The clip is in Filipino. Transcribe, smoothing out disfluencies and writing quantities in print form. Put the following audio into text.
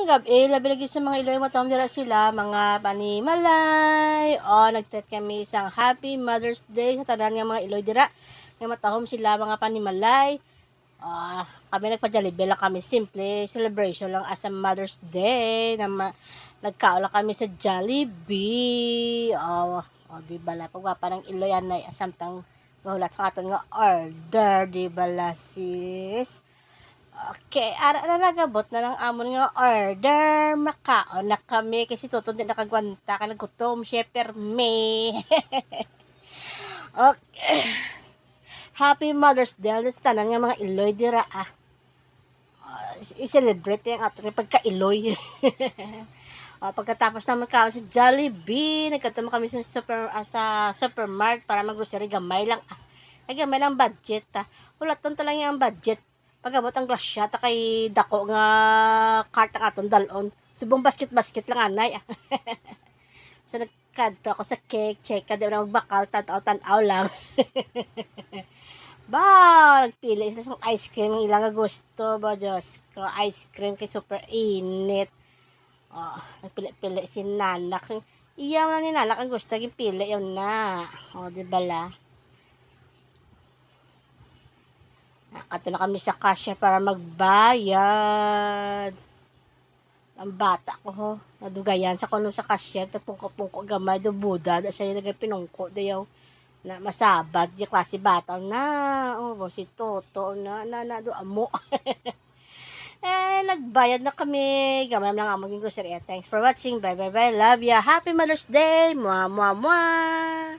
Karong gabi, labi lagi sa mga Iloy matawag dira sila, mga panimalay. O, nagtet kami isang Happy Mother's Day sa tanan nga mga Iloy dira. Nga matahom sila mga panimalay. Kami nagpa-Jollibee lang kami, simple celebration lang as a Mother's Day. Nagkaula kami sa Jollibee. Di bala pagwapa ng Iloy anay samtang gahulat sa aton nga order, di bala sis. Okay, ara na nagabot na ng amon nga order. Makaon na kami kasi tutod din nakagwanta ka nagutom, syempre me. Okay. Happy Mother's Day sa tanan nga mga Iloy dira i-celebrate yung ating pagka-Iloy. Pagkatapos naman kaon sa Jollibee, nagkatama kami sa supermarket para mag-grocery, gamay lang. Gamay lang budget Wala ton talang yung budget. Pagabot ang grasya ta kay dako nga cart ang aton dalon. Subong basket lang anay. So nagkadto ako sa cake, check ka na magbakal, tanaw lang. Nagpili sa isang ice cream ng ilang gusto ba, Diyos ko, ice cream kay super init. Nagpili-pili si Nanak. Iyaw na ni Nanak ang gusto, yung pili yun na. Di bala? Ato na kami sa cashier para magbayad. Ang bata ko nadugayan sa kuno sa cashier, pungko gamay do buda, siya yung nagpinungko dayaw na masabad, di klase bata na, si Toto na do amo. Nagbayad na kami, gamay lang ang maging grocery. Thanks for watching, bye, love ya, happy Mother's Day, mwah.